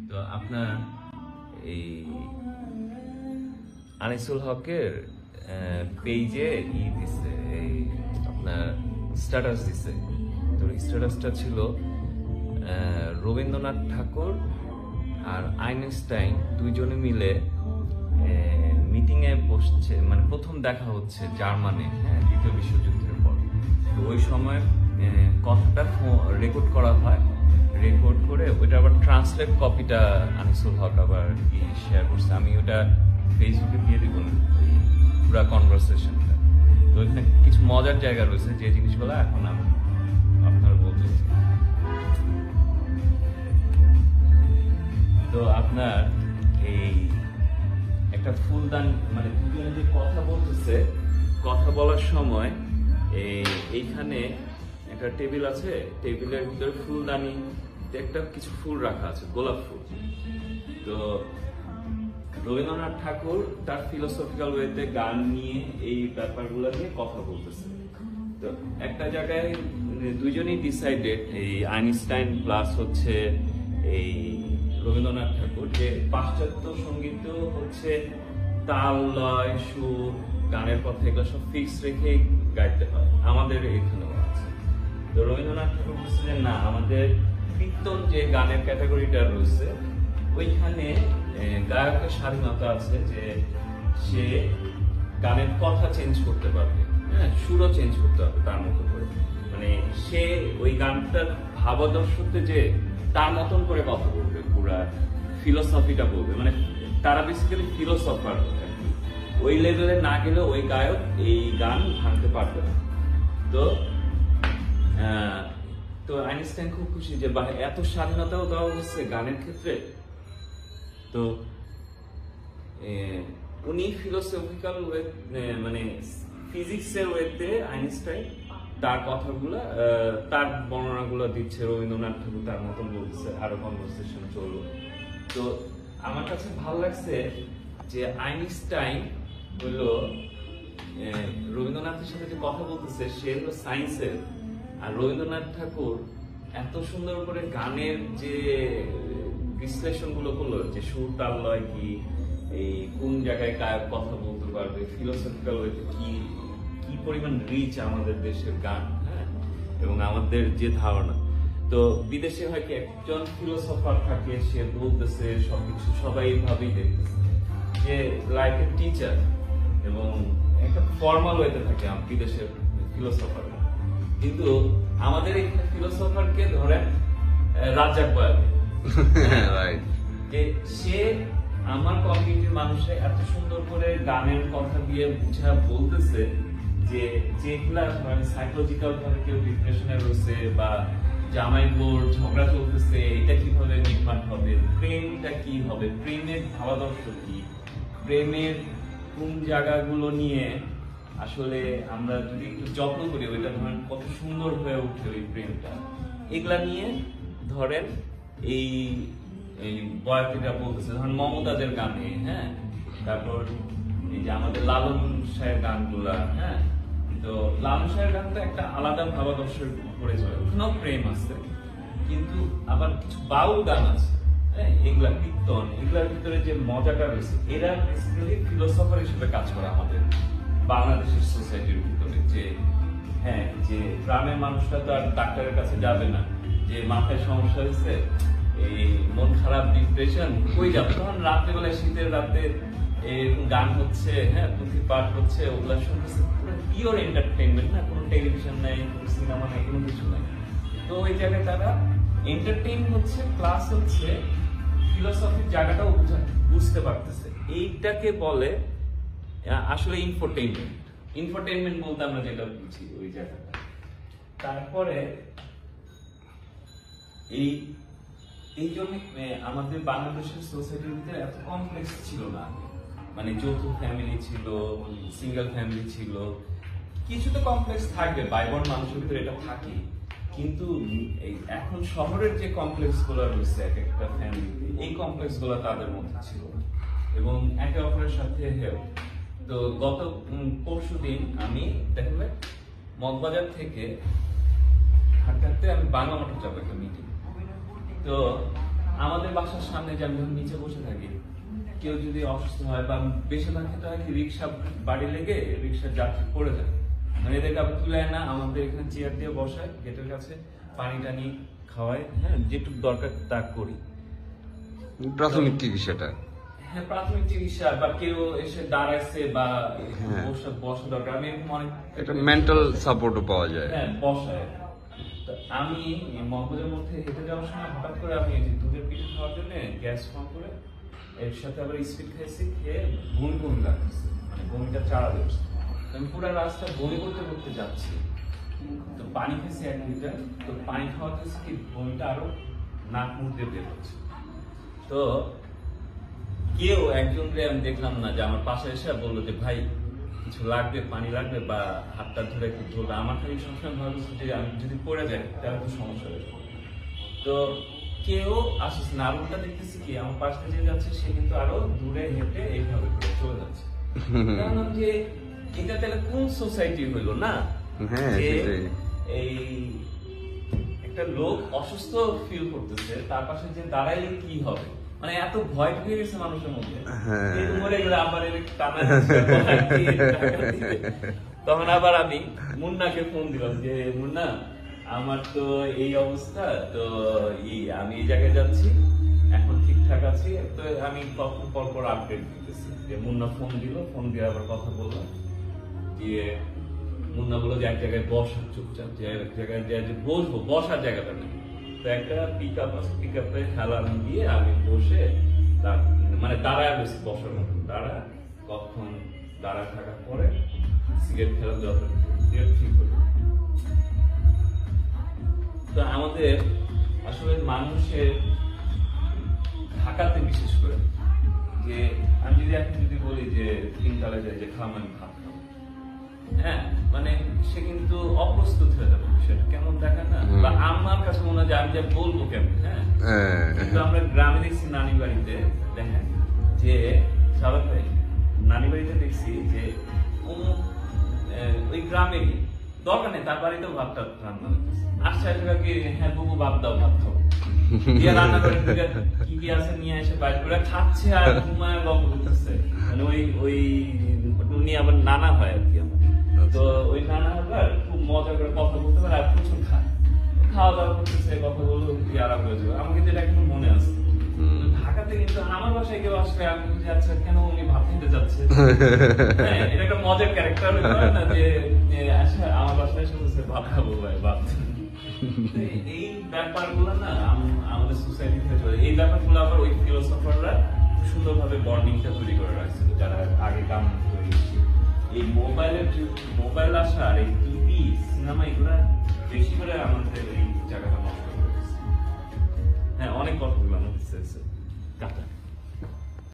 তো আপনার এই আনিসুল হকের পেজে দিছে, এই আপনার স্ট্যাটাস দিছে। তো স্ট্যাটাসটা ছিল রবীন্দ্রনাথ ঠাকুর আর আইনস্টাইন দুইজনে মিলে মিটিং এ বসছে, মানে প্রথম দেখা হচ্ছে জার্মানে, হ্যাঁ, দ্বিতীয় বিশ্বযুদ্ধের পর। তো ওই সময় কথাটা রেকর্ড করা হয়, রেকর্ড করে ওইটা আবার ট্রান্সলেট কপিটা আনিসুল হক আবার শেয়ার করছে। আমি ওটা ফেসবুকে দিয়ে দিব পুরা কনভারসেশনটা। তো ওইখানে কিছু মজার জায়গা রয়েছে, যে জিনিসগুলো এখন আমি আপনারা বলতেছি। তো আপনার এই একটা ফুলদান, মানে দুজনে যে কথা বলতেছে, কথা বলার সময় এইখানে একটা টেবিল আছে, টেবিলের ভিতরে ফুলদানি একটা কিছু ফুল রাখা আছে, গোলাপ ফুল। তো রবীন্দ্রনাথ ঠাকুর তার ফিলোসফিক্যাল ওয়েতে গান নিয়ে এই ব্যাপারগুলো নিয়ে কথা বলতেছে। তো একটা জায়গায় দুইজনই ডিসাইডেড, এই আইনস্টাইন প্লাস হচ্ছে এই রবীন্দ্রনাথ ঠাকুর, যে পাশ্চাত্য সঙ্গীত হচ্ছে তাল, লয়, সুর, গানের কথা এগুলো সব ফিক্স রেখে গাইতে হয়, আমাদের এখানেও আছে। তো রবীন্দ্রনাথ ঠাকুর বলছে যে না, আমাদের কীর্তন যে গানের ক্যাটাগরিটা রয়েছে ওইখানে গায়কের স্বাধীনতা আছে, যে সে গানের কথা চেঞ্জ করতে পারবে, হ্যাঁ, সুরও চেঞ্জ করতে পারবে তার মতো করে। মানে সে ওই গানটার ভাবাদর্শতে যে তার মতন করে কথা বলবে, পুরা ফিলোসফিটা বলবে। মানে তারা বেসিক্যালি ফিলোসফার, ওই লেভেলে না গেলে ওই গায়ক এই গান ভাঙতে পারবে না। তো আইনস্টাইন খুব খুশি যে এত স্বাধীনতাও দেওয়া হচ্ছে গানের ক্ষেত্রে। তো উনি ফিলোসফিক্যাল ওয়ে, মানে ফিজিক্সের ওয়েতে আইনস্টাইন তার কথাগুলো, তার বর্ণনাগুলো দিচ্ছে, রবীন্দ্রনাথ ঠাকুর তার মতন বলছে, আরো কনভারসেশন চললো। তো আমার কাছে ভালো লাগছে যে আইনস্টাইন হলো রবীন্দ্রনাথের সাথে যে কথা বলতেছে, সে হলো সায়েন্সের, আর রবীন্দ্রনাথ ঠাকুর এত সুন্দর করে গানের যে বিশ্লেষণ গুলো করলো, যে সুর, তাল, লয় কি, এই কোন জায়গায় গায়ক কথা বলতে পারবে, ফিলোসফিক্যাল ওয়েতে কি কি পরিমাণ রিচ আমাদের দেশের গান, হ্যাঁ, এবং আমাদের যে ধারণা। তো বিদেশে হয় কি, একজন ফিলোসফার থাকে, সে বলতেছে সবকিছু, সবাই এইভাবেই দেখতেছে, যে লাইক এ টিচার, এবং একটা ফর্মাল ওয়েতে থাকে বিদেশের ফিলোসফার। কিন্তু আমাদের এখানে ফিলোসফারকে ধরেন রাজ্জাক বয়াল, যে সে আমার কমিউনিটির মানুষে এত সুন্দর করে গানের কথা দিয়ে বুঝা বলতেছে, যে যেগুলা সাইকোলজিক্যাল ভাবে কেউ ডিপ্রেশনে রয়েছে, বা জামাই বোর ঝগড়া চলতেছে, এটা কিভাবে নির্মাণ হবে, প্রেমটা কি হবে, প্রেমের ভাবাদর্শ কি, প্রেমের কোন জায়গাগুলো নিয়ে আসলে আমরা যদি একটু যত্ন করি, ওইটা ধরেন কত সুন্দর হয়ে উঠে ওই প্রেমটা, এগুলা নিয়ে ধরেন এই বয়াতিটা বলতেছে, ধরেন মমতাজের গানে, হ্যাঁ, তারপর এই যে আমাদের লালন শাহের গানগুলা, হ্যাঁ। তো লালন শাহের গান তো একটা আলাদা ভাবাদর্শের উপরে চলে, ওখানেও প্রেম আছে, কিন্তু আবার কিছু বাউল গান আছে, হ্যাঁ, এগুলা কীর্তন, এগুলার ভিতরে যে মজাটা রয়েছে, এরা বেসিক্যালি ফিলোসফার হিসেবে কাজ করে আমাদের বাংলাদেশের সোসাইটির ভিতরে। যে হ্যাঁ, যে গ্রামের মানুষরা তো আর ডাক্তারের কাছে যাবে না, যে মাথায় সমস্যা হয়েছে, এই মন খারাপ, ডিপ্রেশন, কই যাবে, তখন রাত্রেবেলায়, শীতের রাতে এরকম গান হচ্ছে, হ্যাঁ, পুঁথি পাঠ হচ্ছে, ওগুলা শুনতেছে, পুরো পিওর এন্টারটেইনমেন্ট, না কোনো টেলিভিশন নাই, কোনো সিনেমা নাই, কোনো কিছু নাই। তো ওই জায়গায় তারা এন্টারটেইন হচ্ছে, প্লাস হচ্ছে ফিলোসফির জায়গাটাও বুঝতে পারতেছে। এইটাকে বলে আসলে ইনফোটেইনমেন্ট। ইনফোটেইনমেন্ট বলতে আমরা যেটা বুঝি ওই জায়গাটা। তারপরে এই জন্য আমাদের বাংলাদেশের সোসাইটির ভিতরে এত কমপ্লেক্স ছিল না, মানে যৌথ ফ্যামিলি ছিল, সিঙ্গেল ফ্যামিলি ছিল, কিছু তো কমপ্লেক্স থাকবে, বাইবন মানুষের ভিতরে এটা থাকে, কিন্তু এখন শহরের যে কমপ্লেক্স গুলো রয়েছে এক একটা ফ্যামিলিতে, এই কমপ্লেক্স গুলো তাদের মধ্যে ছিল, এবং একে অপরের সাথে হেল্প। তো গত পরশুদিন আমি দেখলে মগবাজার থেকে হাঁটতে হাঁটতে আমি বাংলা মঠে যাবো একটা মিটিং। তো আমাদের বাসার সামনে যে আমি যখন নিচে বসে থাকি, কেউ যদি অসুস্থ হয় বা বেশিরভাগ ক্ষেত্রে হয় কি রিক্সা বাড়ি লেগে রিক্সার যাত্রী পড়ে যায়, মানে এদেরকে আবার তুলে না আমাদের এখানে চেয়ার দিয়ে বসায় গেটের কাছে, পানি টানি খাওয়াই, হ্যাঁ যেটুকু দরকার তা করি। প্রাথমিক চিকিৎসাটা, হ্যাঁ প্রাথমিক চিকিৎসা, বা কেউ এসে দাঁড়াইছে বা বসা দরকার, আমি এরকম অনেক একটা মেন্টাল সাপোর্টও পাওয়া যায়। হ্যাঁ বসায়। তো আমি মহম্মদের মধ্যে হেঁটে যাওয়ার সময় হঠাৎ করে আমি এই যে দুধের পিঠে খাওয়ার জন্য গ্যাস ফর্ম করে এর সাথে আবার স্পিড খেয়েছি, খেয়ে বমি লাগতেছে, মানে বমিটা চাড়া দিচ্ছে। আমি পুরো রাস্তা বমি করতে করতে যাচ্ছি, তো পানি খেয়েছি 1 লিটার, তো পানি খাওয়াতে কি বমিটা আরো নাক মুখ দিয়ে বের হচ্ছে। তো কেউ একজনকে আমি দেখলাম না যে আমার পাশে এসে বললো যে ভাই কিছু লাগবে, পানি লাগবে বা হাতটা ধরে একটু ধরবে। আমার খালি সবসময় ভাবছি যে আমি যদি পড়ে যাই তাহলে তো সমস্যা হয়ে যাবে। তো কেউ আসছে না, আরোটা দেখতেছি কি আমার পাশে যে যাচ্ছে সে কিন্তু আরো দূরে হেঁটে এইভাবে করে চলে যাচ্ছে। কারণ যে এটা তাহলে কোন সোসাইটি হইলো না, এই একটা লোক অসুস্থ ফিল করতেছে, তার পাশে যে দাঁড়াইলে কি হবে, মানে এত ভয় ঢুকে গেছে মানুষের মধ্যে। তখন আবার আমি মুন্নাকে ফোন দিলাম যে মুন্না আমার তো এই অবস্থা, তো আমি এই জায়গায় যাচ্ছি, এখন ঠিকঠাক আছি। তো আমি কখন পর পর আপডেট দিতেছি যে মুন্না ফোন দিল, ফোন দিয়ে আবার কথা বললাম, দিয়ে মুন্না বললো যে এক জায়গায় বসা চুপচাপ, যে এক জায়গায় যে বসবো, বসার জায়গাটা নেই। তো একটা পিক আপ আছে, পিক আপে হেলান দিয়ে আমি বসে মানে দাঁড়ায় বসে, বসার মতন দাঁড়া, কখন দাঁড়ায় থাকার পরে সিগারেট খেলা যত ঠিক হলো। তো আমাদের আসলে মানুষের ঢাকাতে বিশেষ করে, যে আমি যদি এখন যদি বলি যে তিনতলায় যাই যে খাম আমি ভাত খাবো, হ্যাঁ মানে সে কিন্তু অপ্রস্তুত হয়ে যাবে, বিষয়টা কেমন দেখা না, বা আমার কাছে মনে হয় যে আমি যা বলবো কেমন। হ্যাঁ কিন্তু আমরা গ্রামে দেখছি নানি বাড়িতে, দেখেন যে সাবেক ভাই নানি বাড়িতে দেখছি যে ওই গ্রামেরই দরকার নেই, তার বাড়িতেও ভাতটা রান্না করতেছে, আসছে কি হ্যাঁ বুবু ভাত দাও, ভাত খাবো, দিয়ে রান্না করে কি কি আছে নিয়ে এসে বাইরে করে খাচ্ছে আর ঘুমায় গল্প করতেছে। মানে ওই উনি আবার নানা হয় আর কি আমার, তো ওই নানা আবার খুব মজা করে কথা বলতে পারে আর প্রচুর খায়, খাওয়া দাওয়া করতেছে, কথা বললো আরাম হয়ে যাবে। আমার কিন্তু এটা এখন মনে আছে। ঢাকাতে কিন্তু আমার বাসায় কেউ আসলে আমি আচ্ছা কেন উনি ভাত খেতে যাচ্ছে, এটা একটা মজার ক্যারেক্টার না, যে আসলে আমার বাসায় এসে বলছে ভাত খাবো ভাই ভাত। এই ব্যাপারগুলো না আমাদের সোসাইটি থেকে চলে, এই ব্যাপারগুলো আবার ওই ফিলোসফাররা সুন্দরভাবে বন্ডিংটা তৈরি করে রাখছিল, যারা আগে কাম তৈরি। এই মোবাইল আসা আর এই টিভি সিনেমা এগুলা বেশি করে আমাদের এই জায়গাটা নষ্ট করে দিচ্ছে। হ্যাঁ অনেক কথা বললাম, কাটা।